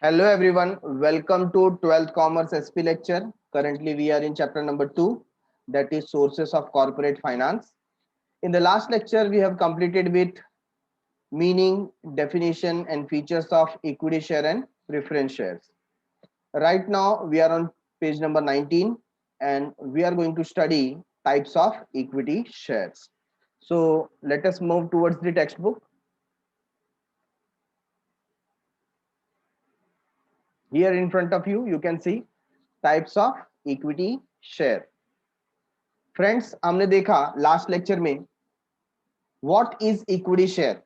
Hello everyone, welcome to 12th Commerce SP lecture. Currently we are in chapter number 2, that is sources of corporate finance. In the last lecture we have completed with meaning, definition and features of equity share and preference shares. Right now we are on page number 19 and we are going to study types of equity shares. So let us move towards the textbook. Here in front of you, you can see types of equity share. Friends हमने देखा last lecture में what is equity share.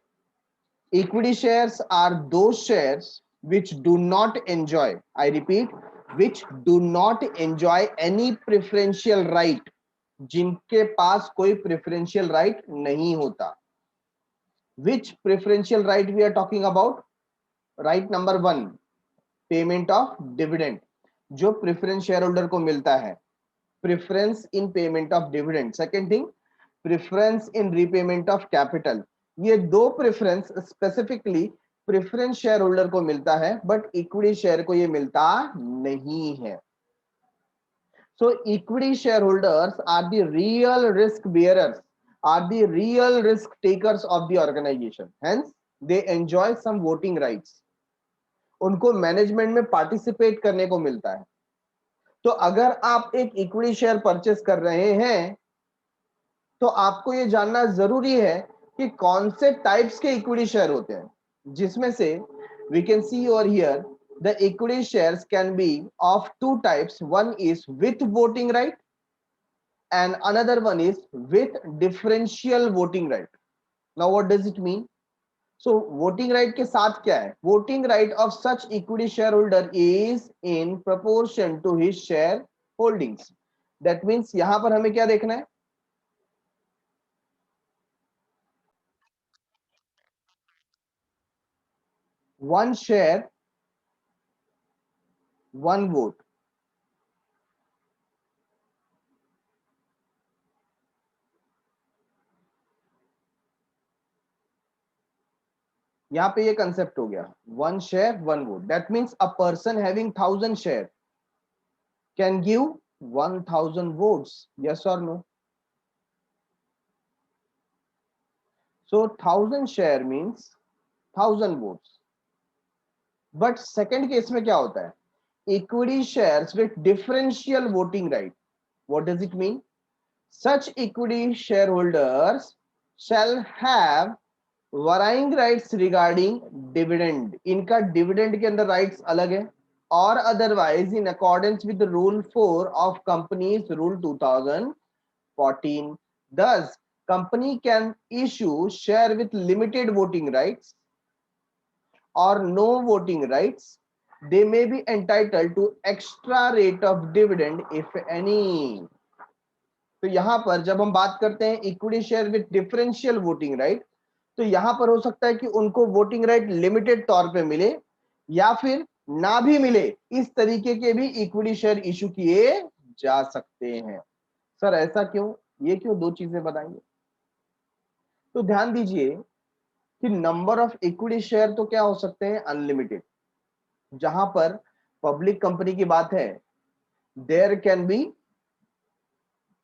Equity shares are those shares which do not enjoy, I repeat, which do not enjoy any preferential right, जिनके पास कोई preferential right नहीं होता. Which preferential right we are talking about? Right number 1, payment of dividend, जो preference share holder को मिलता है. Preference in payment of dividend. Second thing, preference in repayment of capital. ये दो preference specifically preference share holder को मिलता है, but equity share को ये मिलता नहीं है. So equity shareholders are the real risk bearers, are the real risk takers of the organization. Hence, they enjoy some voting rights. उनको मैनेजमेंट में पार्टिसिपेट करने को मिलता है. तो अगर आप एक इक्विटी शेयर परचेस कर रहे हैं तो आपको ये जानना जरूरी है कि कौन से टाइप्स के इक्विटी शेयर होते हैं, जिसमें से we can see over here the equity shares can be of two types. One is with voting right and another one is with differential voting right. Now what does it mean? So voting right के साथ क्या है? Voting right of such equity shareholder is in proportion to his share holdings. That means यहां पर हमें क्या देखना है? One share, one vote. यहाँ पे ये कंसेप्ट हो गया, one share one vote. That means a person having 1000 share can give 1000 votes. Yes or no? So 1000 share means 1000 votes. But second case में क्या होता है? Equity shares with differential voting right. What does it mean? Such equity share holders shall have varying rights regarding dividend. इनका dividend के अंदर rights अलग है, और otherwise in accordance with rule 4 of companies rule 2014. Thus, company can issue share with limited voting rights or no voting rights. They may be entitled to extra rate of dividend if any. तो यहां पर जब हम बात करते हैं equity share with differential voting right, तो यहां पर हो सकता है कि उनको वोटिंग राइट लिमिटेड तौर पे मिले या फिर ना भी मिले. इस तरीके के भी इक्विटी शेयर इशू किए जा सकते हैं. सर ऐसा क्यों, ये क्यों, दो चीजें बताएंगे. तो ध्यान दीजिए कि नंबर ऑफ इक्विटी शेयर तो क्या हो सकते हैं? अनलिमिटेड. जहां पर पब्लिक कंपनी की बात है, there can be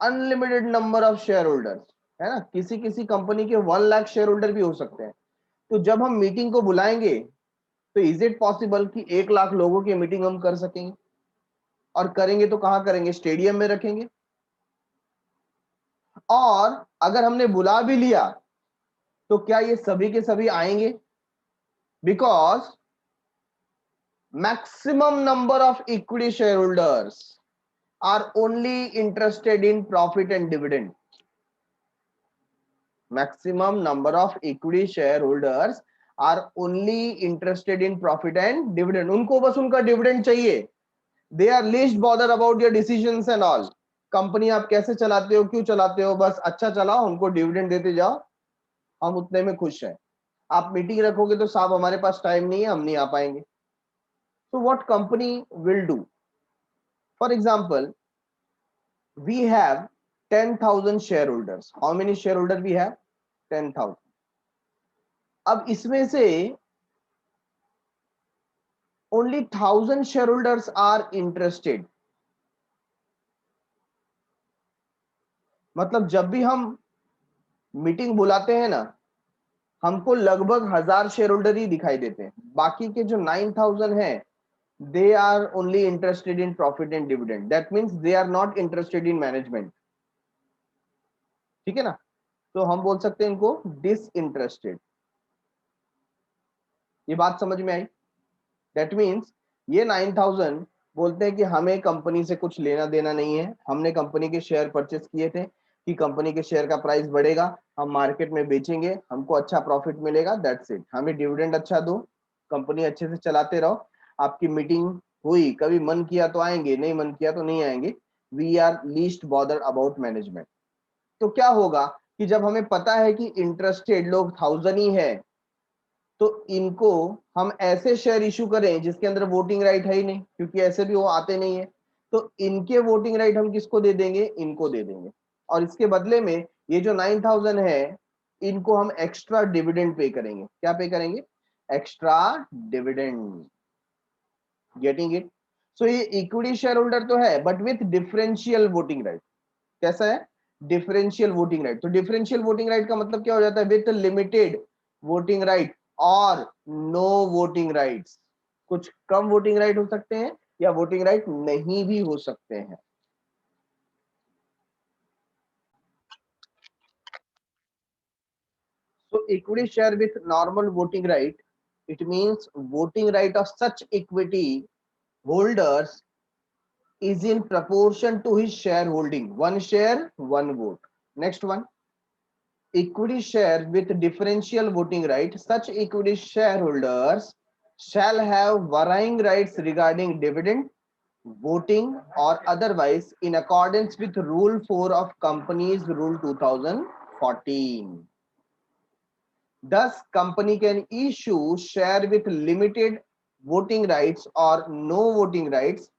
unlimited number of share holders, है ना. किसी किसी कंपनी के 1 लाख शेयर होल्डर भी हो सकते हैं. तो जब हम मीटिंग को बुलाएंगे तो इज इट पॉसिबल कि 1 लाख लोगों की मीटिंग हम कर सकेंगे? और करेंगे तो कहां करेंगे? स्टेडियम में रखेंगे. और अगर हमने बुला भी लिया तो क्या ये सभी के सभी आएंगे? Because maximum number of equity share holders are only interested in profit and dividend. Maximum number of equity shareholders are only interested in profit and dividend. उनको बस उनका डिविडेंड चाहिए. They are least bothered about your decisions and all. Company आप कैसे चलाते हो, क्यों चलाते हो, बस अच्छा चलाओ, हमको डिविडेंड देते जाओ, हम उतने में खुश हैं. आप मीटिंग रखोगे तो साहब हमारे पास टाइम नहीं है, हम नहीं आ पाएंगे. So what company will do? For example, we have 10,000 shareholders. How many shareholders we have? 10,000. अब इसमें से only 1000 shareholders are interested. मतलब जब भी हम मीटिंग बुलाते हैं ना, हमको लगभग 1000 शेयर होल्डर ही दिखाई देते हैं, बाकी के जो 9000 हैं they are only interested in profit and dividend. That means they are not interested in management. ठीक है ना, तो हम बोल सकते हैं इनको डिसइंटरेस्टेड। ये बात समझ में आई? दैट मीन्स ये 9000 बोलते हैं कि हमें कंपनी से कुछ लेना देना नहीं है, हमने कंपनी के शेयर परचेस किए थे कि कंपनी के शेयर का प्राइस बढ़ेगा, हम मार्केट में बेचेंगे, हमको अच्छा प्रॉफिट मिलेगा, दैट्स इट। हमें डिविडेंड अच्छा दो, कंपनी अच्छे से चलाते रहो। आपकी मीटिंग हुई, कभी मन किया तो आएंगे, नहीं मन किया तो नहीं आएंगे। We are least bother about management. तो क्या होगा कि जब हमें पता है कि इंटरेस्टेड लोग 1000 ही है, तो इनको हम ऐसे शेयर इशू करें जिसके अंदर वोटिंग राइट है ही नहीं, क्योंकि ऐसे भी वो आते नहीं है, तो इनके वोटिंग राइट हम किसको दे देंगे? इनको दे देंगे। और इसके बदले में ये जो 9000 है, इनको हम एक्स्ट्रा डिविडेंड पे करेंगे। क्या पे करेंगे? Extra dividend. Getting it? So ये इक्विटी शेयर होल्डर तो है, but with differential voting right. कैसा है? Differential voting right. तो डिफरेंशियल वोटिंग राइट का मतलब क्या हो जाता है? विथ लिमिटेड वोटिंग राइट और नो वोटिंग राइट्स। कुछ कम वोटिंग राइट हो सकते हैं या वोटिंग राइट नहीं भी हो सकते हैं। So equity share with normal voting right, it means voting right of such equity holders is in proportion to his shareholding. One share, one vote. Next one, equity share with differential voting right. Such equity shareholders shall have varying rights regarding dividend, voting or otherwise in accordance with Rule 4 of Companies Rule 2014. Thus, company can issue share with limited voting rights or no voting rights.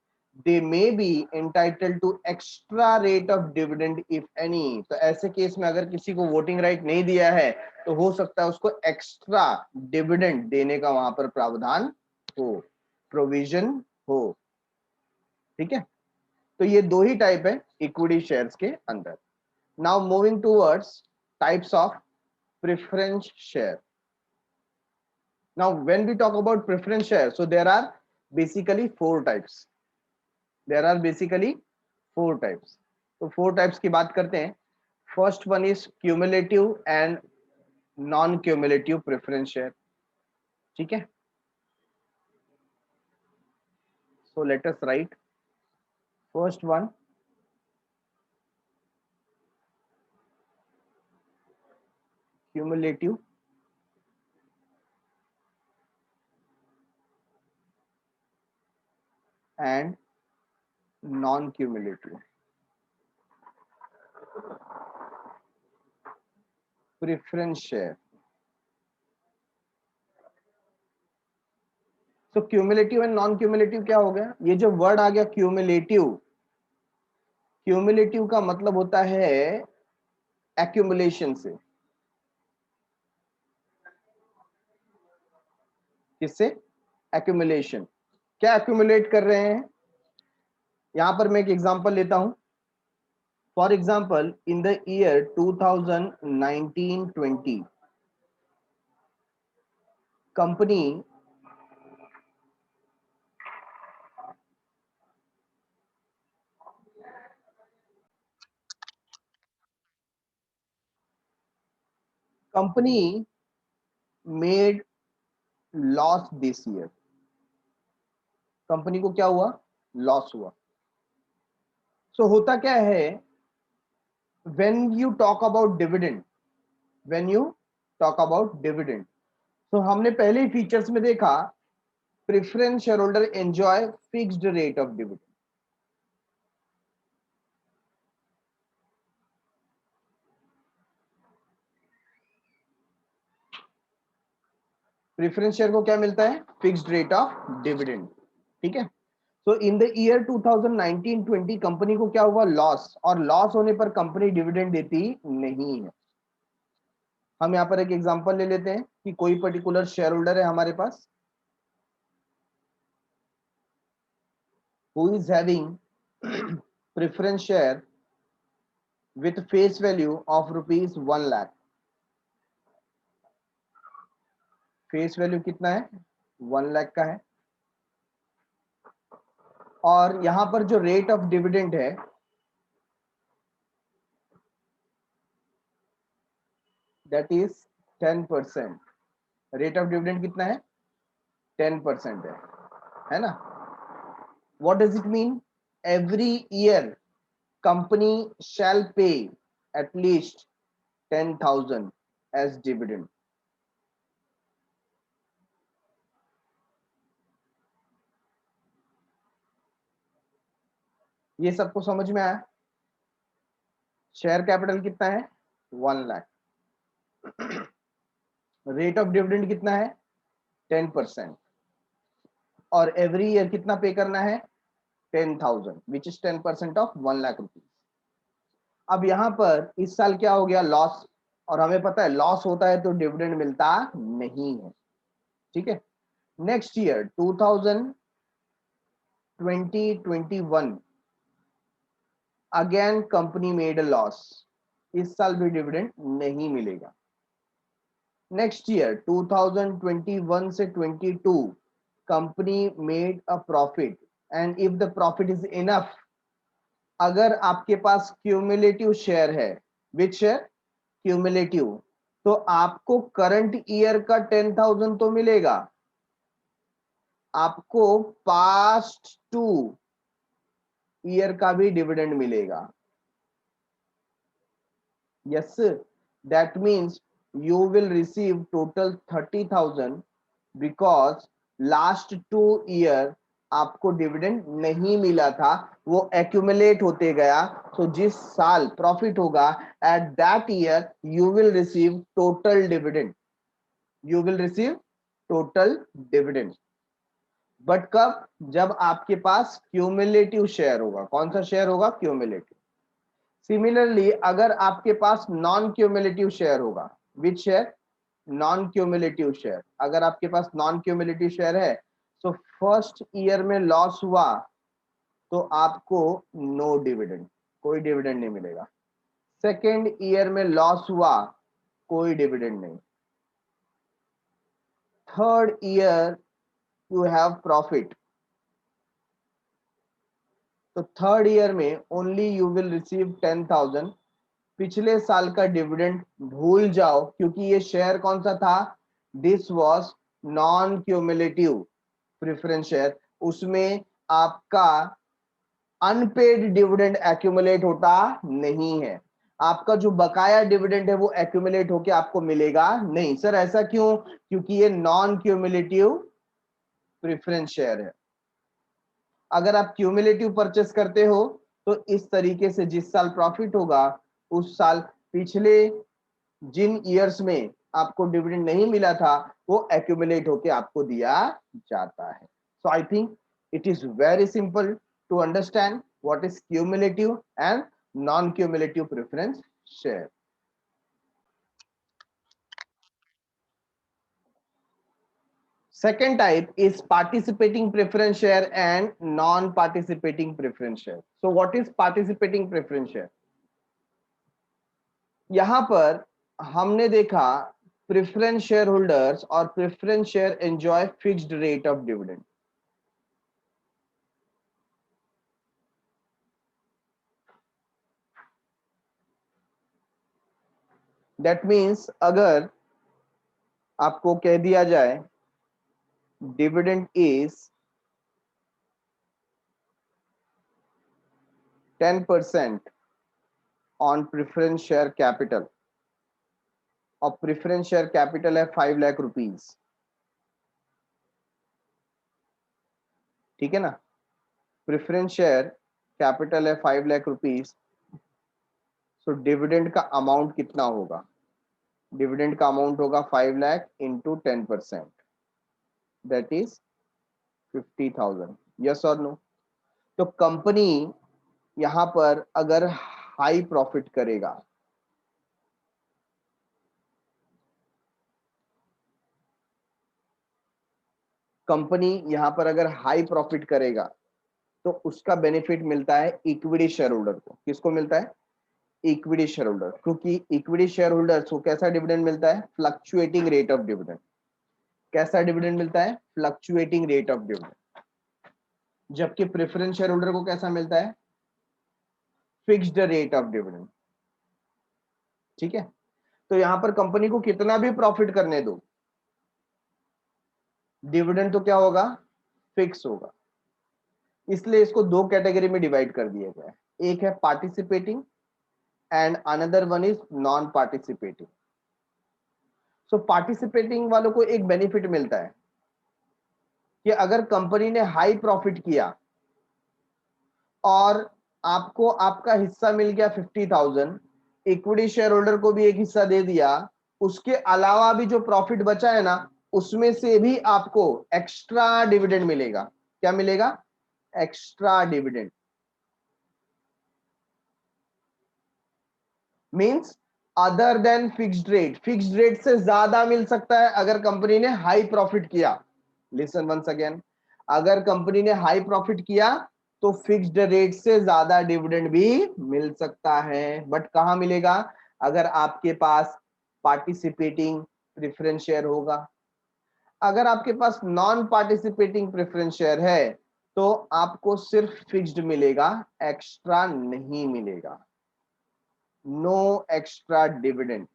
They may be entitled to extra rate of dividend if any. तो ऐसे case में अगर किसी को voting right नहीं दिया है, तो हो सकता है उसको एक्स्ट्रा डिविडेंड देने का वहां पर प्रावधान हो, प्रोविजन हो। ठीक है, तो ये दो ही टाइप है इक्विटी शेयर्स के अंदर। Now moving towards types of preference share. Now, when we talk about preference share, so there are basically four types. There are basically four types. तो four types की बात करते हैं। First one is cumulative and non-cumulative preference share. ठीक है? So let us write first one, cumulative and non-cumulative preference share. तो cumulative and non cumulative क्या हो गया? ये जो वर्ड आ गया क्यूमुलेटिव, क्यूमुलेटिव का मतलब होता है एक्यूमुलेशन से। किससे? एक्यूमुलेशन। क्या एक्यूमुलेट कर रहे हैं? यहां पर मैं एक एग्जांपल लेता हूं। For example, in the year 2019-20 company company made loss this year. Company को क्या हुआ? लॉस हुआ। सो होता क्या है, when you talk about dividend, when you talk about dividend, तो हमने पहले ही फीचर्स में देखा, preference share holder enjoy fixed rate of dividend. Preference share को क्या मिलता है? Fixed rate of dividend. ठीक है, तो इन द ईयर 2019-20 कंपनी को क्या हुआ? लॉस। और लॉस होने पर कंपनी डिविडेंड देती नहीं है। हम यहाँ पर एक एग्जांपल ले लेते हैं कि कोई पर्टिकुलर शेयर होल्डर है हमारे पास, who is having preference share with face value of rupees 1 lakh. Face value कितना है? 1 लाख का है। और यहां पर जो रेट ऑफ डिविडेंड है that is 10%। Rate of dividend कितना है? 10% है ना? What does it mean? Every year company shall पे एटलीस्ट 10,000 एज डिविडेंड। ये सबको समझ में आया? शेयर कैपिटल कितना है? 1 लाख। रेट ऑफ डिविडेंड कितना है? 10%। और एवरी ईयर कितना पे करना है? 10,000 which is 10% of 1 lakh rupees. अब यहां पर इस साल क्या हो गया? लॉस। और हमें पता है लॉस होता है तो डिविडेंड मिलता नहीं है। ठीक है। Next year 2021 again company made a loss. इस साल भी डिविडेंड नहीं मिलेगा। नेक्स्ट ईयर 2021 से 22 company made a profit and if the profit is enough, अगर आपके पास क्यूमुलेटिव शेयर है, विच शेयर? क्यूमुलेटिव, तो आपको करंट ईयर का 10,000 तो मिलेगा, आपको पास्ट 2 ईयर का भी डिविडेंड मिलेगा। Yes, that means you will receive total 30,000 because last 2 year आपको डिविडेंड नहीं मिला था, वो एक्यूमुलेट होते गया। तो जिस साल प्रॉफिट होगा at that year you will receive total dividend, you will receive total dividend. But कब? जब आपके पास क्यूमुलेटिव शेयर होगा। कौन सा शेयर होगा? क्यूमुलेटिव। सिमिलरली अगर आपके पास नॉन क्यूमुलेटिव शेयर होगा, विच शेयर? Non cumulative share. अगर आपके पास नॉन क्यूमुलेटिव शेयर है तो फर्स्ट ईयर में लॉस हुआ तो आपको नो डिविडेंड, कोई डिविडेंड नहीं मिलेगा। सेकेंड ईयर में लॉस हुआ, कोई डिविडेंड नहीं। Third year you have profit, तो थर्ड ईयर में ओनली यू विल रिसीव 10,000। पिछले साल का डिविडेंड भूल जाओ क्योंकि ये शेयर कौन सा था? This was non cumulative preference share. उसमें आपका अनपेड डिविडेंड एक्यूमुलेट होता नहीं है। आपका जो बकाया डिविडेंड है वो एक्यूमुलेट होके आपको मिलेगा नहीं। सर ऐसा क्यों? क्योंकि ये नॉन क्यूमुलेटिव प्रेफरेंस शेयर है। अगर आप क्यूमुलेटिव परचेस करते हो तो इस तरीके से जिस साल प्रॉफिट होगा उस साल पिछले जिन ईयर्स में आपको डिविडेंड नहीं मिला था वो एक्यूमुलेट होके आपको दिया जाता है। So I think it is very simple to understand what is cumulative and non cumulative preference share. Second type is participating preference share and non-participating preference share. So what is participating preference share? यहां पर हमने देखा preference share holders और preference share enjoy fixed rate of dividend. That means अगर आपको कह दिया जाए dividend is 10% on preference share capital और प्रेफरेंस शेयर कैपिटल है 5 लाख रुपीज, ठीक है ना? प्रेफरेंस शेयर कैपिटल है 5 लाख रुपीज। सो डिविडेंड का अमाउंट कितना होगा? डिविडेंड का अमाउंट होगा 5 lakh into 10%, that is 50,000। Yes और नो? तो कंपनी यहां पर अगर हाई प्रॉफिट करेगा, कंपनी यहां पर अगर हाई प्रॉफिट करेगा तो उसका बेनिफिट मिलता है इक्विटी शेयर होल्डर को। किसको मिलता है? इक्विटी शेयर होल्डर, क्योंकि इक्विटी शेयर होल्डर को कैसा डिविडेंड मिलता है? Fluctuating rate of dividend. कैसा डिविडेंड मिलता है? Fluctuating rate of dividend. जबकि प्रेफरेंस शेयर होल्डर को कैसा मिलता है? Fixed rate of dividend. ठीक है, तो यहां पर कंपनी को कितना भी प्रॉफिट करने दो, डिविडेंड तो क्या होगा? फिक्स होगा। इसलिए इसको दो कैटेगरी में डिवाइड कर दिया गया है, एक है participating and another one is non participating. So participating वालों को एक बेनिफिट मिलता है कि अगर कंपनी ने हाई प्रॉफिट किया और आपको आपका हिस्सा मिल गया 50,000, इक्विटी शेयर होल्डर को भी एक हिस्सा दे दिया, उसके अलावा भी जो प्रॉफिट बचा है ना, उसमें से भी आपको एक्स्ट्रा डिविडेंड मिलेगा। क्या मिलेगा? Extra dividend. Means other than fixed rate, fixed rate से ज्यादा मिल सकता है अगर कंपनी ने हाई प्रॉफिट किया। लिसन वंस अगेन, अगर कंपनी ने हाई प्रॉफिट किया तो फिक्स्ड रेट से ज्यादा डिविडेंड भी मिल सकता है। बट कहां मिलेगा? अगर आपके पास पार्टिसिपेटिंग प्रेफरेंस शेयर होगा। अगर आपके पास नॉन पार्टिसिपेटिंग प्रेफरेंस शेयर है तो आपको सिर्फ फिक्स्ड मिलेगा, एक्स्ट्रा नहीं मिलेगा। No extra dividend,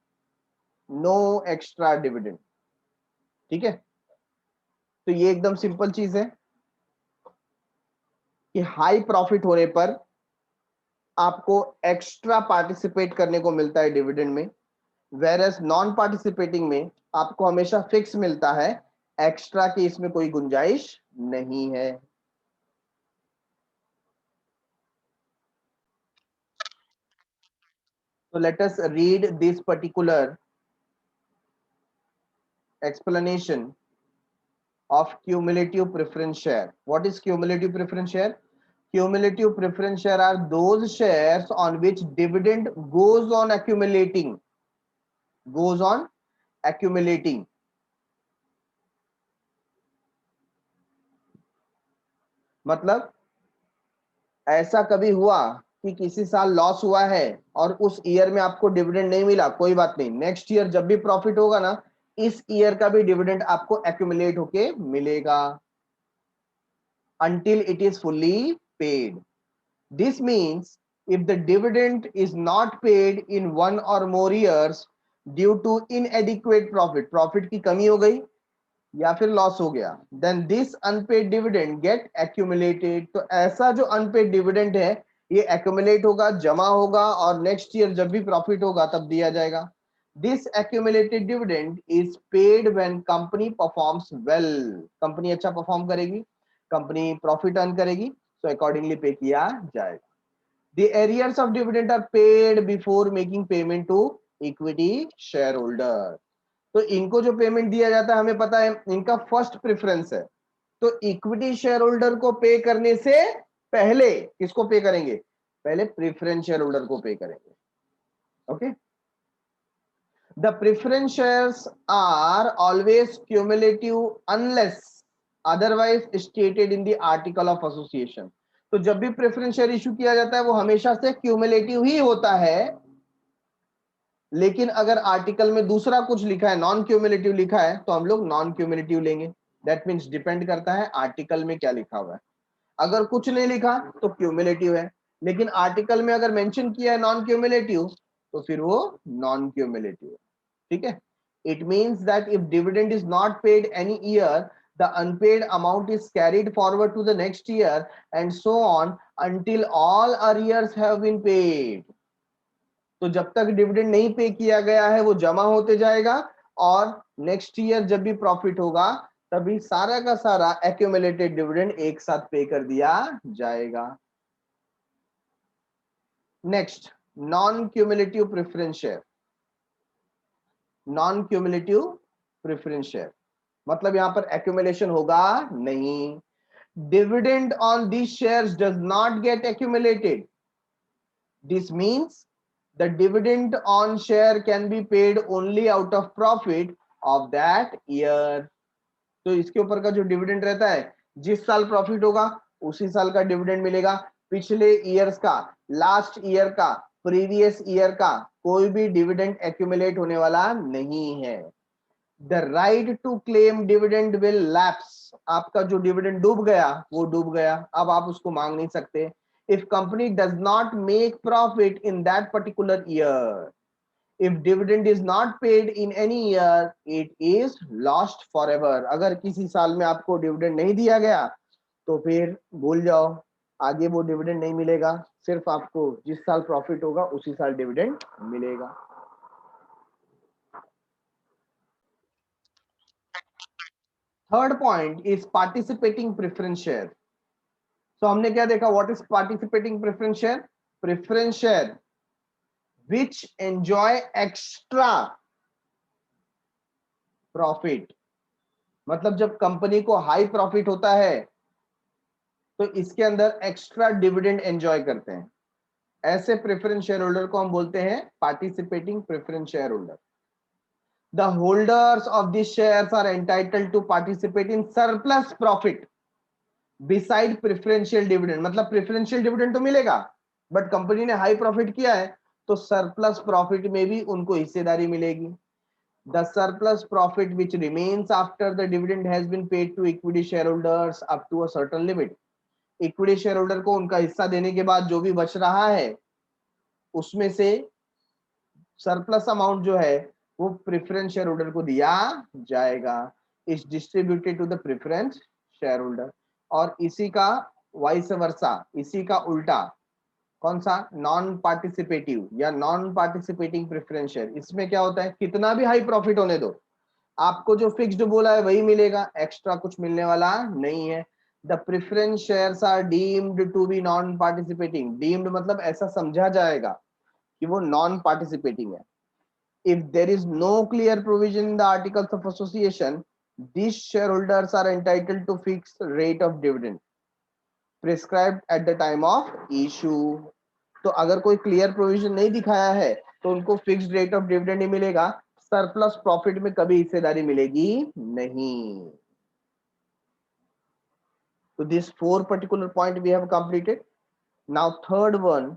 no extra dividend. ठीक है, तो ये एकदम सिंपल चीज है कि हाई प्रॉफिट होने पर आपको एक्स्ट्रा पार्टिसिपेट करने को मिलता है डिविडेंड में, वेरएस नॉन पार्टिसिपेटिंग में आपको हमेशा फिक्स मिलता है, एक्स्ट्रा की इसमें कोई गुंजाइश नहीं है। So let us read this particular explanation of cumulative preference share. What is cumulative preference share? Cumulative preference share are those shares on which dividend goes on accumulating, goes on accumulating. मतलब ऐसा कभी हुआ कि किसी साल loss हुआ है और उस ईयर में आपको डिविडेंड नहीं मिला, कोई बात नहीं, नेक्स्ट ईयर जब भी प्रॉफिट होगा ना, इस ईयर का भी डिविडेंड आपको एक्यूमुलेट होके मिलेगा until it is fully paid. This means if the dividend is not paid in one or more years due to inadequate profit, profit की कमी हो गई या फिर लॉस हो गया, then this unpaid dividend get accumulated. तो ऐसा जो unpaid dividend है ये accumulate होगा, जमा होगा और next year जब भी profit होगा तब दिया जाएगा. This accumulated dividend is paid when company performs well. Company अच्छा परफॉर्म करेगी, कंपनी प्रॉफिट अर्न करेगी, so accordingly पे किया जाएगा. The arrears of dividend are paid before making payment to equity shareholder. तो इनको जो पेमेंट दिया जाता है हमें पता है इनका फर्स्ट प्रेफरेंस है, तो इक्विटी शेयर होल्डर को पे करने से पहले किसको पे करेंगे? पहले प्रेफरेंस शेयर होल्डर को पे करेंगे. Okay, the preference shares are always cumulative unless otherwise stated in the article of association. तो जब भी प्रेफरेंस शेयर इशू किया जाता है वो हमेशा से क्यूमुलेटिव ही होता है, लेकिन अगर आर्टिकल में दूसरा कुछ लिखा है, नॉन क्यूमुलेटिव लिखा है, तो हम लोग नॉन क्यूमुलेटिव लेंगे. दैट मींस डिपेंड करता है आर्टिकल में क्या लिखा हुआ है. अगर कुछ नहीं लिखा तो क्यूमुलेटिव है, लेकिन आर्टिकल में अगर मेंशन किया है नॉन क्यूमुलेटिव तो फिर वो नॉन क्यूमुलेटिव है. ठीक है, it means that if dividend is not paid any year, the unpaid amount is carried forward to the next year and so on until all arrears have been paid. तो जब तक dividend नहीं पे किया गया है वो जमा होते जाएगा और नेक्स्ट ईयर जब भी प्रॉफिट होगा तभी सारा का सारा एक्यूमुलेटेड डिविडेंड एक साथ पे कर दिया जाएगा. Next, non cumulative preference share. Non cumulative preference share मतलब यहां पर एक्यूमुलेशन होगा नहीं. Dividend on this shares does not gate accumulated. This means the dividend on share can be paid only out of profit of that year. तो इसके ऊपर का जो डिविडेंड रहता है, जिस साल प्रॉफिट होगा उसी साल का डिविडेंड मिलेगा। पिछले ईयर्स का, लास्ट ईयर का, प्रीवियस ईयर का कोई भी डिविडेंड एक्यूमुलेट होने वाला नहीं है। The right to claim dividend will lapse, आपका जो डिविडेंड डूब गया वो डूब गया, अब आप उसको मांग नहीं सकते। If company does not make profit in that particular year, if dividend is not paid in any year, it is lost forever। अगर किसी साल में आपको डिविडेंड नहीं दिया गया तो फिर भूल जाओ, आगे वो डिविडेंड नहीं मिलेगा, सिर्फ आपको जिस साल प्रॉफिट होगा उसी साल डिविडेंड मिलेगा। Third point is participating preference share. So हमने क्या देखा, what is participating preference share? Preference share which enjoy extra profit, मतलब जब कंपनी को हाई प्रॉफिट होता है तो इसके अंदर एक्स्ट्रा डिविडेंड एंजॉय करते हैं, ऐसे प्रेफरेंस शेयर होल्डर को हम बोलते हैं participating preference share holder. The holders of this shares are entitled to participate in surplus profit beside preferential dividend, मतलब प्रेफरेंशियल डिविडेंड तो मिलेगा बट कंपनी ने हाई प्रॉफिट किया है तो सरप्लस प्रॉफिट में भी उनको हिस्सेदारी मिलेगी। The surplus profit which remains after the dividend has been paid to equity shareholders up to a certain limit, equity share holder को उनका हिस्सा देने के बाद जो भी बच रहा है उसमें से सरप्लस अमाउंट जो है वो प्रेफरेंस शेयर होल्डर को दिया जाएगा, is distributed to the preference share holder. और इसी का वाइस वर्सा, इसी का उल्टा कौन सा, नॉन पार्टिसिपेटिव या नॉन पार्टिसिपेटिंग प्रेफरेंस शेयर, इसमें क्या होता है, कितना भी हाई प्रॉफिट होने दो, आपको जो फिक्स्ड बोला है वही मिलेगा, एक्स्ट्रा कुछ मिलने वाला नहीं है। The preference shares are deemed to be non participating, deemed मतलब ऐसा समझा जाएगा कि वो नॉन पार्टिसिपेटिंग है। If there is no clear provision in the articles of association, these shareholders are entitled to fixed rate of dividend prescribed at the time of issue। तो अगर कोई क्लियर प्रोविजन नहीं दिखाया है तो उनको फिक्स्ड रेट ऑफ डिविडेंड ही मिलेगा, सरप्लस प्रॉफिट में कभी हिस्सेदारी मिलेगी नहीं। तो this for particular point we have completed. Now third one,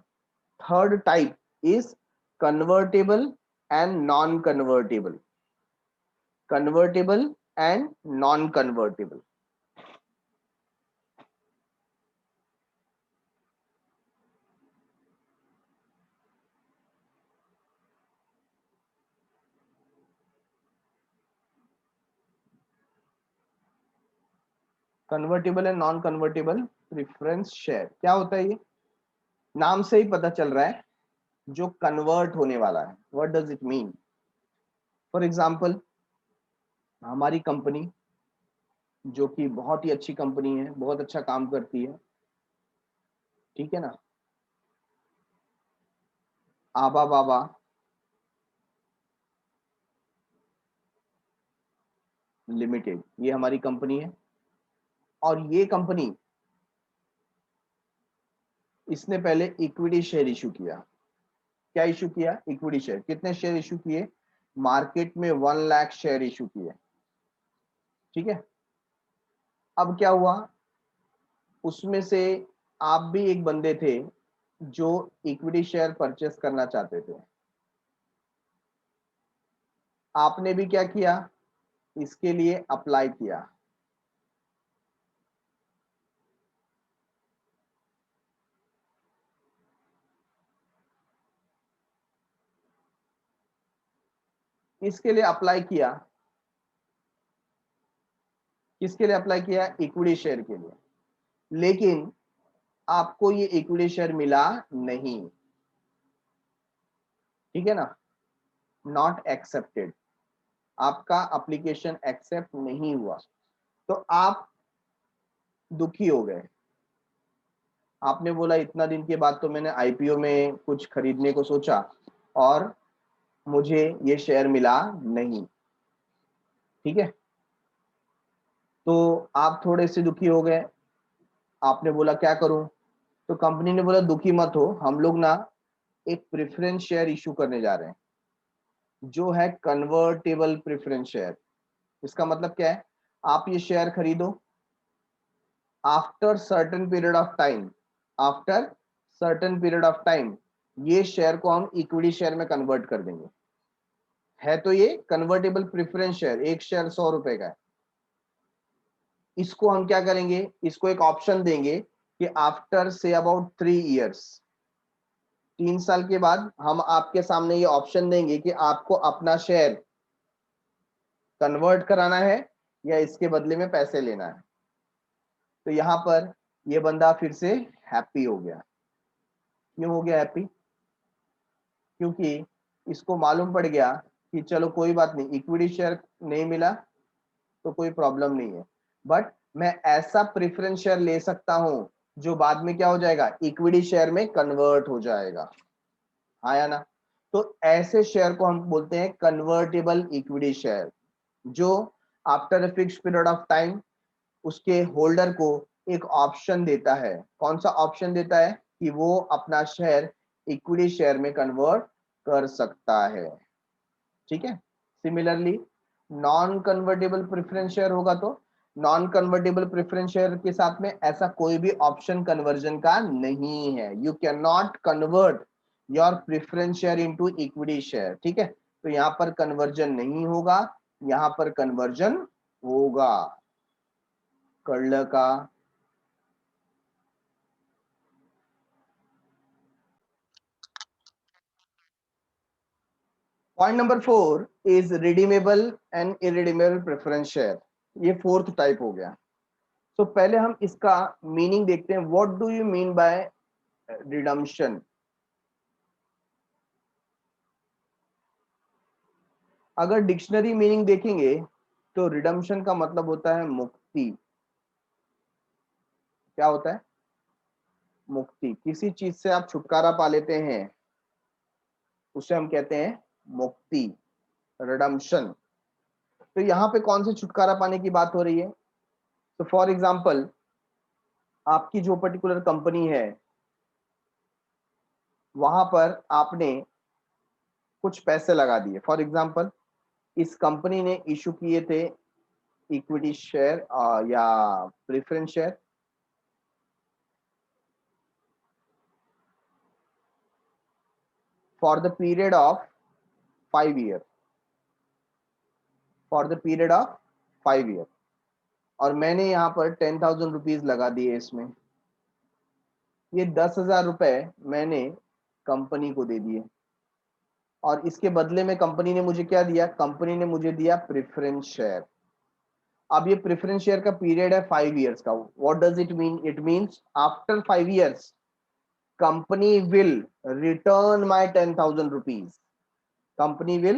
third type is convertible and non convertible, convertible and non convertible. Convertible and non convertible preference share क्या होता है, ये नाम से ही पता चल रहा है, जो कन्वर्ट होने वाला है। What does it mean? For example, हमारी कंपनी जो कि बहुत ही अच्छी कंपनी है, बहुत अच्छा काम करती है, ठीक है ना, आबा बाबा लिमिटेड, ये हमारी कंपनी है। और ये कंपनी, इसने पहले इक्विटी शेयर इशू किया। क्या इशू किया? Equity share. कितने शेयर इशू किए? मार्केट में 1 लाख शेयर इशू किए, ठीक है। अब क्या हुआ, उसमें से आप भी एक बंदे थे जो इक्विटी शेयर परचेस करना चाहते थे, आपने भी क्या किया, इसके लिए अप्लाई किया। इसके लिए अप्लाई किया, किसके लिए अप्लाई किया? इक्विटी शेयर के लिए। लेकिन आपको ये इक्विटी शेयर मिला नहीं, ठीक है ना, नॉट एक्सेप्टेड, आपका एप्लीकेशन एक्सेप्ट नहीं हुआ। तो आप दुखी हो गए, आपने बोला इतना दिन के बाद तो मैंने आईपीओ में कुछ खरीदने को सोचा और मुझे ये शेयर मिला नहीं, ठीक है। तो आप थोड़े से दुखी हो गए, आपने बोला क्या करूं, तो कंपनी ने बोला दुखी मत हो, हम लोग ना एक प्रेफरेंस शेयर इशू करने जा रहे हैं जो है कन्वर्टेबल प्रेफरेंस शेयर। इसका मतलब क्या है, आप ये शेयर खरीदो, after certain period of time, after certain period of time ये शेयर को हम इक्विटी शेयर में कन्वर्ट कर देंगे। है तो ये कन्वर्टेबल प्रेफरेंस शेयर, एक शेयर 100 रुपए का है। इसको हम क्या करेंगे, इसको एक ऑप्शन देंगे कि आफ्टर से अबाउट 3 इयर्स, 3 साल के बाद हम आपके सामने ये ऑप्शन देंगे कि आपको अपना शेयर कन्वर्ट कराना है या इसके बदले में पैसे लेना है। तो यहां पर ये बंदा फिर से हैप्पी हो गया। क्यों हो गया हैप्पी? क्योंकि इसको मालूम पड़ गया कि चलो कोई बात नहीं, इक्विटी शेयर नहीं मिला तो कोई प्रॉब्लम नहीं है, बट मैं ऐसा प्रेफरेंस शेयर ले सकता हूं जो बाद में क्या हो जाएगा, इक्विटी शेयर में कन्वर्ट हो जाएगा। आया ना? तो ऐसे शेयर को हम बोलते हैं कन्वर्टेबल इक्विटी शेयर, जो after a fixed period of time उसके होल्डर को एक ऑप्शन देता है। कौन सा ऑप्शन देता है? कि वो अपना शेयर इक्विटी शेयर में कन्वर्ट कर सकता है। ठीक है। Similarly non convertible preference share होगा तो नॉन कन्वर्टेबल प्रेफरेंस शेयर के साथ में ऐसा कोई भी ऑप्शन कन्वर्जन का नहीं है। You can not convert your preference share into equity share. ठीक है, तो यहां पर कन्वर्जन नहीं होगा, यहां पर कन्वर्जन होगा। कळलं का? Point number 4 is redeemable and irredeemable preference share. ये फोर्थ टाइप हो गया। तो पहले हम इसका मीनिंग देखते हैं। What do you mean by redemption? अगर डिक्शनरी मीनिंग देखेंगे तो रिडम्पशन का मतलब होता है मुक्ति। क्या होता है? मुक्ति। किसी चीज से आप छुटकारा पा लेते हैं उसे हम कहते हैं मुक्ति, रिडम्पशन। तो यहाँ पे कौन से छुटकारा पाने की बात हो रही है? तो फॉर एग्जाम्पल आपकी जो पर्टिकुलर कंपनी है वहां पर आपने कुछ पैसे लगा दिए। फॉर एग्जाम्पल इस कंपनी ने इशू किए थे इक्विटी शेयर या preference share for the period of 5 year, for the period of 5 year, और मैंने यहाँ पर 10,000 रुपीज लगा दिए इसमें। ये 10,000 रुपए मैंने कंपनी को दे दिए और इसके बदले में कंपनी ने मुझे क्या दिया? कंपनी ने मुझे दिया प्रेफरेंस शेयर। अब ये प्रेफरेंस शेयर का पीरियड है 5 इयर्स का। What does it mean? It means after 5 years company will return my 10,000 rupees. Company will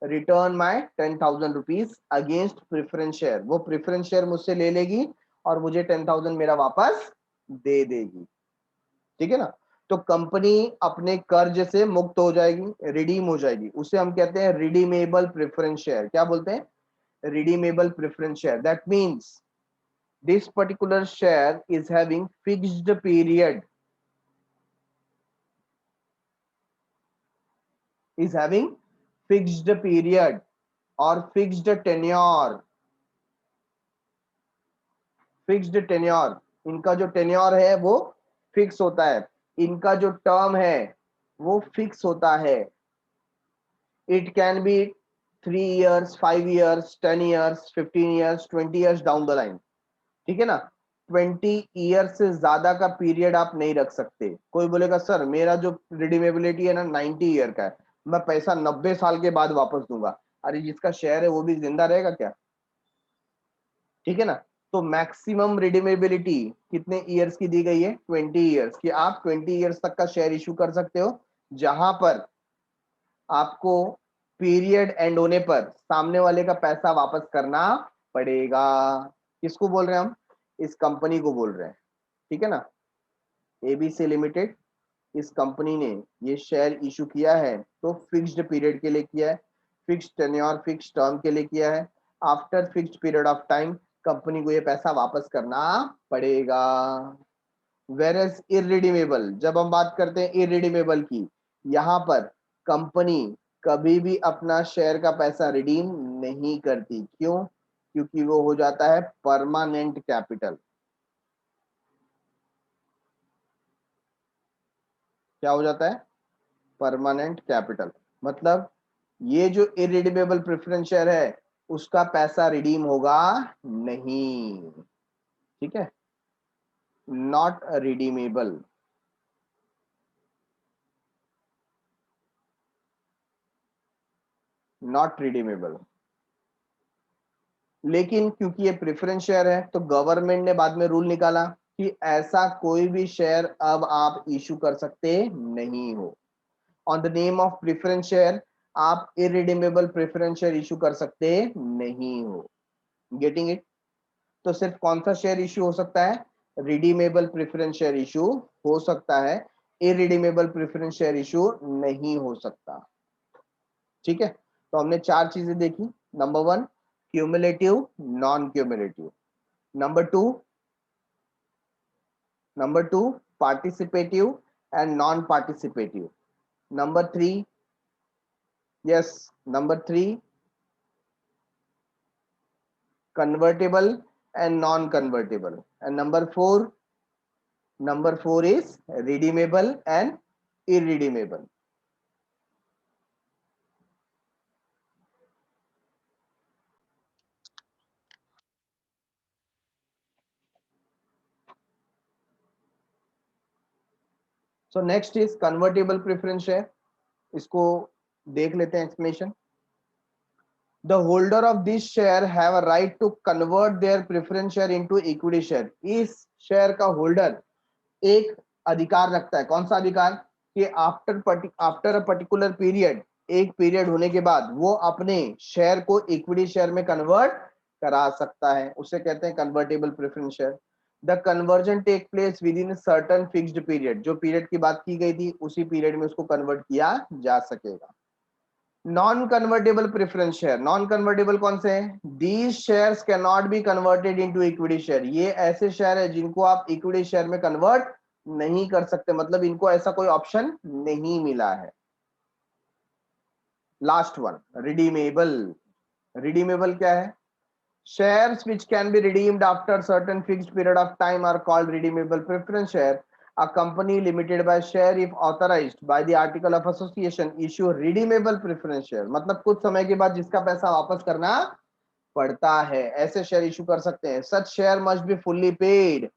return my 10,000 rupees against preference share. वो preference share मुझसे ले लेगी और मुझे 10,000 मेरा वापस दे देगी। ठीक है ना? तो कंपनी अपने कर्ज से मुक्त हो जाएगी, रिडीम हो जाएगी। उसे हम कहते हैं रिडीमेबल प्रेफरेंस शेयर। क्या बोलते हैं? Redeemable preference share. That means this particular share is having fixed period, is having fixed period और फिक्स्ड टेन्योर। फिक्स्ड टेन्योर, इनका जो टेन्योर है वो फिक्स होता है, इनका जो टर्म है वो फिक्स होता है। It can B 3 years, 5 years, 10 years, 15 years, 20 years down the line. ठीक है ना? 20 इयर्स से ज्यादा का पीरियड आप नहीं रख सकते। कोई बोलेगा सर मेरा जो रिडीमेबिलिटी है ना 90 ईयर का है, मैं पैसा 90 साल के बाद वापस दूंगा। अरे जिसका शेयर है वो भी जिंदा रहेगा क्या? ठीक है ना? तो मैक्सिमम रिडीमेबिलिटी कितने ईयर्स की दी गई है? 20 इयर्स की। आप 20 इयर्स तक का शेयर इशू कर सकते हो, जहां पर आपको पीरियड एंड होने पर सामने वाले का पैसा वापस करना पड़ेगा। किसको बोल रहे हैं हम? इस कंपनी को बोल रहे हैं। ठीक है ना? एबीसी लिमिटेड, इस कंपनी ने ये शेयर इशू किया है तो फिक्स्ड पीरियड के लिए किया है, फिक्स्ड टेन्योर, फिक्स्ड टर्म के लिए किया है। After fixed period of time company को ये पैसा वापस करना पड़ेगा। वेर एज इरिडीमेबल, जब हम बात करते हैं इरिडीमेबल की, यहाँ पर कंपनी कभी भी अपना शेयर का पैसा रिडीम नहीं करती। क्यों? क्योंकि वो हो जाता है परमानेंट कैपिटल। क्या हो जाता है, परमानेंट कैपिटल। मतलब ये जो इरिडीमेबल प्रेफरेंस शेयर है उसका पैसा रिडीम होगा नहीं, ठीक है, नॉट रिडीमेबल। Not redeemable. लेकिन क्योंकि ये प्रेफरेंस शेयर है तो गवर्नमेंट ने बाद में रूल निकाला कि ऐसा कोई भी शेयर अब आप इशू कर सकते नहीं हो। On the name of preference share आप इरिडीमेबल प्रेफरेंस शेयर इशू कर सकते नहीं हो। Getting it? तो सिर्फ कौन सा शेयर इशू हो सकता है, रिडीमेबल प्रेफरेंस शेयर इशू हो सकता है, इरिडीमेबल प्रेफरेंस शेयर इशू नहीं हो सकता। ठीक है, तो हमने चार चीजें देखी। Number one, cumulative, non cumulative. Number two participative and non participative. Number three, yes, number three convertible and non-convertible, and number four is redeemable and irredeemable. So next is convertible preference share. इसको देख लेते हैं explanation. The holder of this share have a right to convert their preference share into equity share. इस share का holder एक अधिकार रखता है। कौन सा अधिकार? कि आफ्टर अ पर्टिकुलर पीरियड, एक पीरियड होने के बाद वो अपने शेयर को इक्विटी शेयर में कन्वर्ट करा सकता है, उसे कहते हैं convertible preference share. The conversion take place within certain fixed period, जो पीरियड की बात की गई थी उसी पीरियड में उसको कन्वर्ट किया जा सकेगा। Non convertible preference share, non convertible कौन से हैं? These shares can not be converted into equity share. ये ऐसे शेयर है जिनको आप इक्विटी शेयर में कन्वर्ट नहीं कर सकते, मतलब इनको ऐसा कोई ऑप्शन नहीं मिला है। Last one, redeemable. रिडीमेबल क्या है? Shares which can be redeemed after certain fixed period of time are called redeemable preference share. A company limited by share if authorized by the article of association issue redeemable preference share। मतलब कुछ समय के बाद जिसका पैसा वापस करना पड़ता है ऐसे शेयर इशू कर सकते हैं। Such share must be fully paid,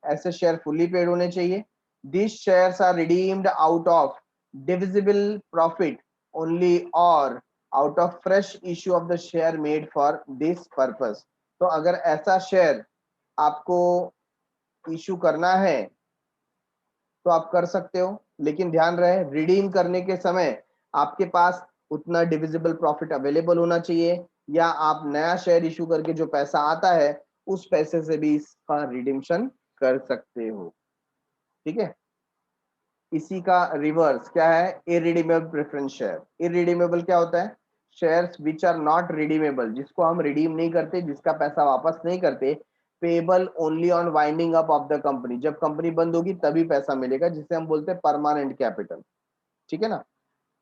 ऐसे शेयर फुल्ली पेड होने चाहिए। This shares are redeemed out of divisible profit only और out of fresh issue of the share made for this purpose. तो अगर ऐसा शेयर आपको इशू करना है तो आप कर सकते हो, लेकिन ध्यान रहे रिडीम करने के समय आपके पास उतना डिविजिबल प्रॉफिट अवेलेबल होना चाहिए, या आप नया शेयर इशू करके जो पैसा आता है उस पैसे से भी इसका रिडीम्शन कर सकते हो। ठीक है, इसी का रिवर्स क्या है? Irredeemable preference share. इरिडीमेबल क्या होता है? Shares which are not redeemable, जिसको हम रिडीम नहीं करते, जिसका पैसा वापस नहीं करते, payable only on winding up of the company, जब कंपनी बंद होगी तभी पैसा मिलेगा, जिसे हम बोलते हैं परमानेंट कैपिटल। ठीक है ना,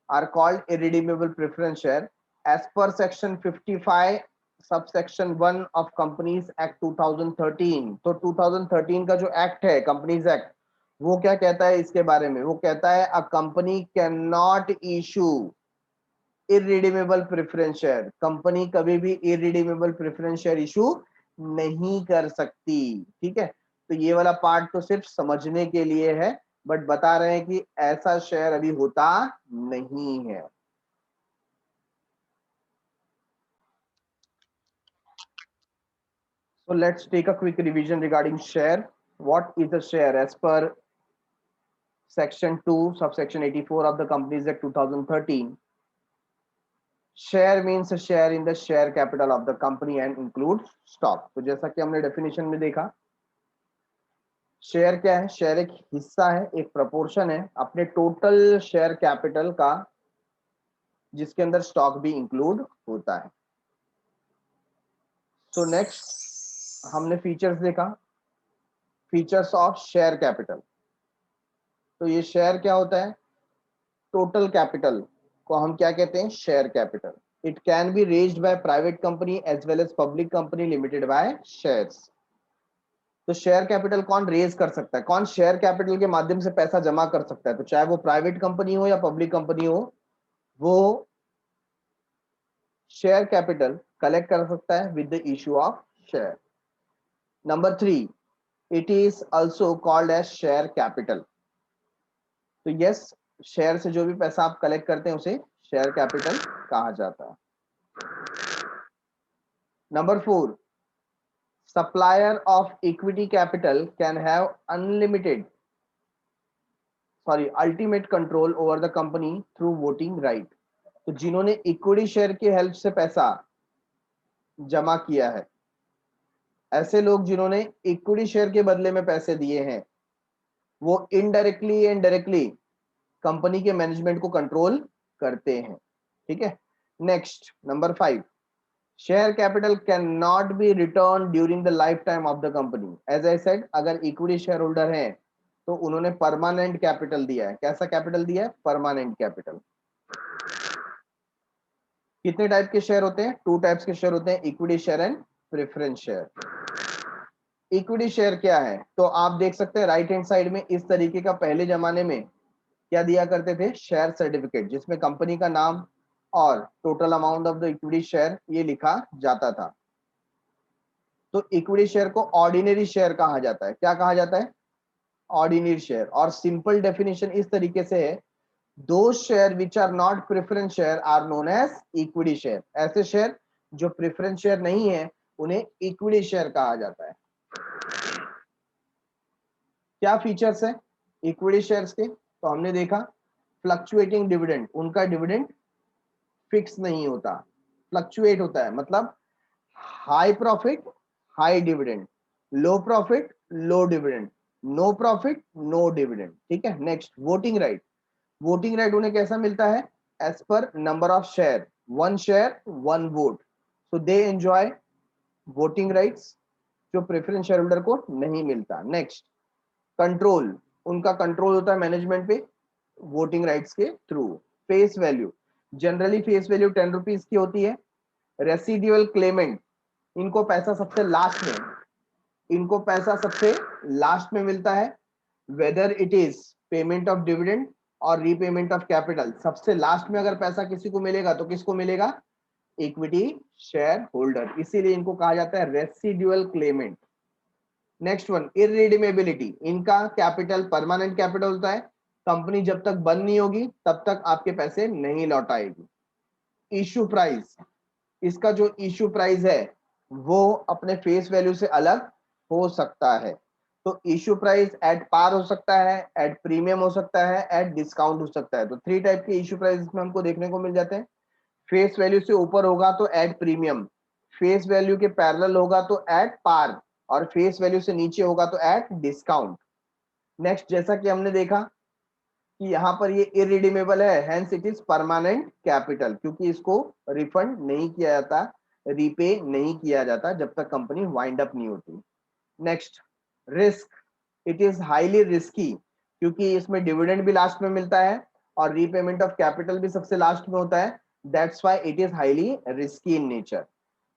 are called irredeemable preference share as per section 55 subsection 1 of companies act 2013। तो 2013 का जो एक्ट है कंपनीज एक्ट, वो क्या कहता है इसके बारे में? वो कहता है a company can not issue irredeemable preference share. Company कभी भी इरिडीमेबल प्रेफरेंस शेयर इशू नहीं कर सकती। ठीक है, तो ये वाला पार्ट तो सिर्फ समझने के लिए है, बट बता रहे हैं कि ऐसा शेयर अभी होता नहीं है। So let's take a quick revision regarding share. What is a share? As per section 2 subsection 84 of the Companies Act 2013, share means a share in the share capital of the company and includes stock। तो जैसा कि हमने definition में देखा, share क्या है? Share एक हिस्सा है, एक प्रपोर्शन है अपने टोटल शेयर कैपिटल का, जिसके अंदर स्टॉक भी इंक्लूड होता है। तो नेक्स्ट हमने फीचर्स देखा, फीचर्स ऑफ शेयर कैपिटल। तो ये शेयर क्या होता है? टोटल कैपिटल को हम क्या कहते हैं? Share capital. It can be raised by private company as well as public company limited by shares. तो शेयर कैपिटल कौन रेज कर सकता है, कौन शेयर कैपिटल के माध्यम से पैसा जमा कर सकता है, तो चाहे वो प्राइवेट कंपनी हो या पब्लिक कंपनी हो, वो शेयर कैपिटल कलेक्ट कर सकता है with the issue of share. Number 3, it is also called as share capital. तो यस, शेयर से जो भी पैसा आप कलेक्ट करते हैं उसे शेयर कैपिटल कहा जाता है। Number 4, supplier of equity capital can have ultimate control over the company through voting right। तो जिन्होंने इक्विटी शेयर की हेल्प से पैसा जमा किया है, ऐसे लोग जिन्होंने इक्विटी शेयर के बदले में पैसे दिए हैं, वो इनडायरेक्टली एंड डायरेक्टली कंपनी के मैनेजमेंट को कंट्रोल करते हैं। ठीक है। Next, number 5, share capital can not be return during the lifetime of the company. As I said, अगर इक्विटी शेयर होल्डर है तो उन्होंने परमानेंट कैपिटल दिया है। कैसा कैपिटल दिया है? Permanent capital. कितने टाइप के शेयर होते हैं? 2 टाइप्स के शेयर होते हैं, equity share and preference share. Equity share क्या है? तो आप देख सकते हैं राइट हैंड साइड में इस तरीके का पहले जमाने में क्या दिया करते थे? शेयर सर्टिफिकेट, जिसमें कंपनी का नाम और total amount of the equity share ये लिखा जाता था। तो इक्विटी शेयर को ऑर्डिनरी शेयर कहा जाता है। क्या कहा जाता है? Ordinary share. और सिंपल डेफिनेशन इस तरीके से है, those share which are not preference share are known as equity share. ऐसे शेयर जो प्रेफरेंस शेयर नहीं है उन्हें इक्विटी शेयर कहा जाता है। क्या फीचर्स है इक्विटी शेयर्स के? तो हमने देखा फ्लक्चुएटिंग डिविडेंड, उनका डिविडेंड फिक्स नहीं होता, फ्लक्चुएट होता है। मतलब high profit high dividend, low profit low dividend, no profit no dividend. ठीक है। Next, voting right. Voting right उन्हें कैसा मिलता है? As per number of share, 1 share 1 vote. So they enjoy voting rights, जो प्रेफरेंस शेयर होल्डर को नहीं मिलता। नेक्स्ट, कंट्रोल, उनका कंट्रोल होता है मैनेजमेंट पे वोटिंग राइट्स के through. Face value, generally face value 10 rupees की होती है। रेसिडुअल क्लेमेंट, इनको पैसा सबसे लास्ट में मिलता है। Whether it is payment of dividend और रीपेमेंट ऑफ कैपिटल, सबसे लास्ट में अगर पैसा किसी को मिलेगा तो किसको मिलेगा? Equity share holder. इसीलिए इनको कहा जाता है रेसिडुअल क्लेमेंट। नेक्स्ट वन, इररिडीमेबिलिटी, इनका कैपिटल परमानेंट कैपिटल होता है। कंपनी जब तक बंद नहीं होगी तब तक आपके पैसे नहीं लौटाएगी। इश्यू प्राइस, इसका जो इश्यू प्राइस है वो अपने फेस वैल्यू से अलग हो सकता है। तो इश्यू प्राइस एट पार हो सकता है, एट प्रीमियम हो सकता है, एट डिस्काउंट हो सकता है। तो 3 टाइप के इश्यू प्राइस इसमें हमको देखने को मिल जाते हैं। फेस वैल्यू से ऊपर होगा तो एट प्रीमियम, फेस वैल्यू के पैरेलल होगा तो एट पार, और फेस वैल्यू से नीचे होगा तो एट डिस्काउंट। नेक्स्ट, जैसा कि हमने देखा कि यहाँ पर ये इरिडीमेबल है, hence it is permanent capital, क्योंकि इसको रिफंड नहीं किया जाता, रीपे नहीं किया जाता जब तक कंपनी वाइंड अप नहीं होती। Next, risk, it is highly risky, क्योंकि इसमें डिविडेंड भी लास्ट में मिलता है और रीपेमेंट ऑफ कैपिटल भी सबसे लास्ट में होता है। That's why it is highly risky in nature.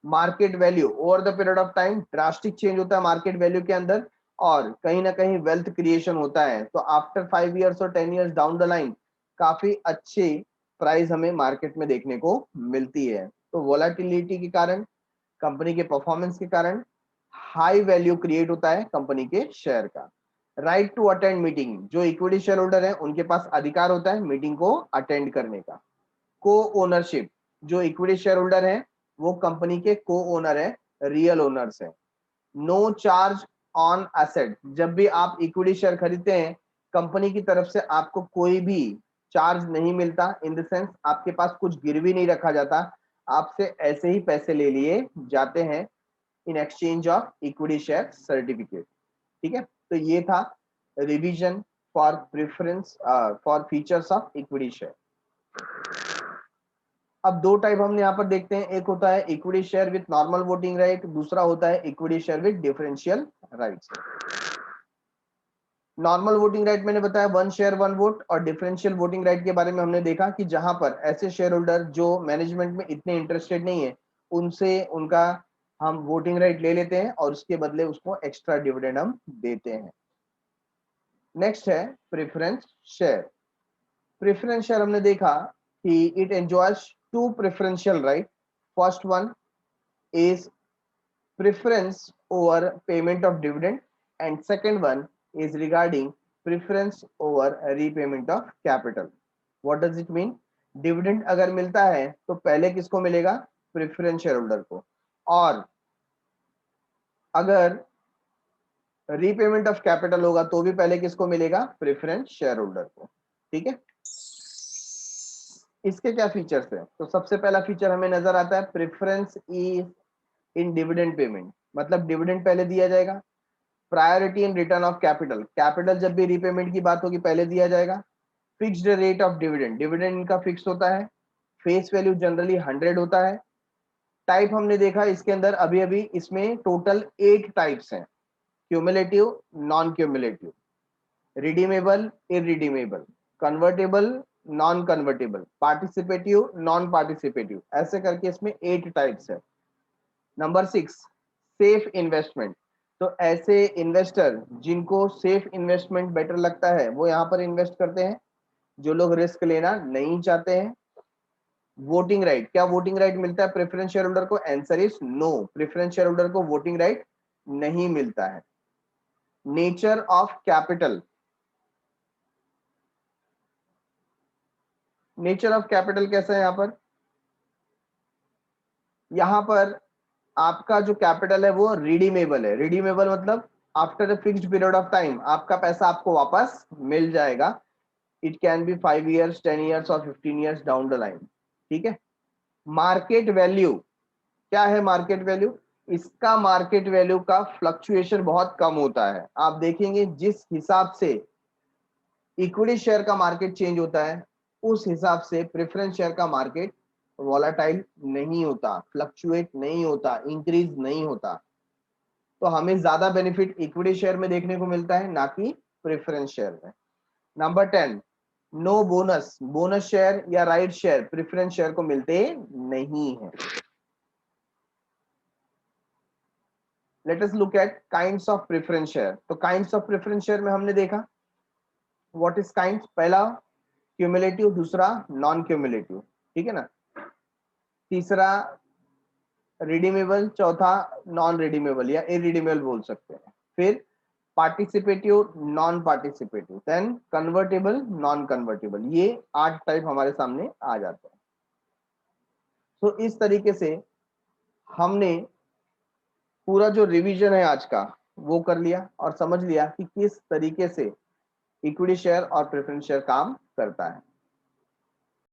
Market value, over the period of time drastic change होता है मार्केट वैल्यू के अंदर, और कहीं ना कहीं वेल्थ क्रिएशन होता है। तो आफ्टर 5 इयर्स और 10 इयर्स डाउन द लाइन काफी अच्छी प्राइस हमें मार्केट में देखने को मिलती है। तो वोलेटिलिटी के कारण, कंपनी के परफॉर्मेंस के कारण हाई वैल्यू क्रिएट होता है कंपनी के शेयर का। राइट टू अटेंड मीटिंग, जो इक्विटी शेयर होल्डर है उनके पास अधिकार होता है मीटिंग को अटेंड करने का। को ओनरशिप, जो इक्विटी शेयर होल्डर है वो कंपनी के को ओनर है, रियल ओनर्स है। नो चार्ज ऑन एसेट, जब भी आप इक्विटी शेयर खरीदते हैं कंपनी की तरफ से आपको कोई भी चार्ज नहीं मिलता, इन द सेंस आपके पास कुछ गिरवी नहीं रखा जाता, आपसे ऐसे ही पैसे ले लिए जाते हैं in exchange of equity share certificate. ठीक है। तो ये था revision for preference for features of equity share. अब 2 टाइप हमने यहाँ पर देखते हैं, एक होता है equity share with normal voting right, दूसरा होता है equity share with differential rights. Normal voting right मैंने बताया 1 शेयर 1 वोट, और डिफरेंशियल वोटिंग राइट के बारे में हमने देखा कि जहां पर ऐसे शेयर होल्डर जो मैनेजमेंट में इतने इंटरेस्टेड नहीं है, उनसे उनका हम वोटिंग राइट ले लेते हैं और उसके बदले उसको एक्स्ट्रा डिविडेंड हम देते हैं। नेक्स्ट है प्रेफरेंस शेयर। प्रेफरेंस शेयर हमने देखा कि it enjoys to preferential right. First one is preference over payment of dividend and second one is regarding preference over repayment of capital. What does it mean? Dividend अगर मिलता है तो पहले किसको मिलेगा? प्रेफरेंस शेयर होल्डर को, और अगर रीपेमेंट ऑफ कैपिटल होगा तो भी पहले किसको मिलेगा? प्रेफरेंस शेयर होल्डर को। ठीक है, इसके क्या फीचर्स है? तो सबसे पहला फीचर हमें नजर आता है preference is in dividend payment, मतलब डिविडेंड पहले दिया जाएगा। Priority in return of capital, capital जब भी रीपेमेंट की बात होगी पहले दिया जाएगा। Fixed rate of dividend, dividend इनका फिक्स होता है। फेस वैल्यू जनरली 100 होता है। टाइप हमने देखा इसके अंदर अभी अभी, इसमें टोटल 8 टाइप्स हैं, cumulative, non cumulative, redeemable, irredeemable, convertible, non convertible, participative, non participative, ऐसे करके इसमें 8 टाइप्स है। नंबर 6 सेफ इन्वेस्टमेंट, तो ऐसे इन्वेस्टर जिनको सेफ इन्वेस्टमेंट बेटर लगता है वो यहाँ पर इन्वेस्ट करते हैं, जो लोग रिस्क लेना नहीं चाहते हैं। वोटिंग राइट, क्या वोटिंग राइट मिलता है प्रेफरेंस शेयर होल्डर को? Answer is no, preference share holder को वोटिंग राइट नहीं मिलता है। Nature of capital, nature of capital कैसा है यहाँ पर? यहाँ पर आपका जो कैपिटल है वो रिडीमेबल है। रिडीमेबल मतलब after a fixed period of time आपका पैसा आपको वापस मिल जाएगा। It can B 5 years, 10 years और 15 years डाउन द लाइन। ठीक है। मार्केट वैल्यू, क्या है मार्केट वैल्यू? इसका मार्केट वैल्यू का फ्लक्चुएशन बहुत कम होता है। आप देखेंगे जिस हिसाब से इक्विटी शेयर का मार्केट चेंज होता है उस हिसाब से प्रेफरेंस शेयर का मार्केट वॉलेटाइल नहीं होता, फ्लक्चुएट नहीं होता, इंक्रीज नहीं होता। तो हमें ज्यादा बेनिफिट इक्विटी शेयर में देखने को मिलता है, ना कि प्रेफरेंस शेयर में। Number 10 no bonus, bonus share या राइट शेयर प्रेफरेंस शेयर को मिलते नहीं है। Let us look at kinds of preference share. तो काइंड्स ऑफ प्रेफरेंस शेयर में हमने देखा व्हाट इज काइंड्स, पहला क्यूमुलेटिव, दूसरा नॉन क्यूमुलेटिव, ठीक है ना, तीसरा रिडीमेबल, चौथा नॉन रिडीमेबल या इरिडीमेबल बोल सकते हैं, फिर participative, non participative, then convertible, non convertible. ये 8 टाइप हमारे सामने आ जाते हैं। तो इस तरीके से हमने पूरा जो रिवीजन है आज का वो कर लिया और समझ लिया कि किस तरीके से इक्विटी शेयर और प्रेफरेंस शेयर काम करता है।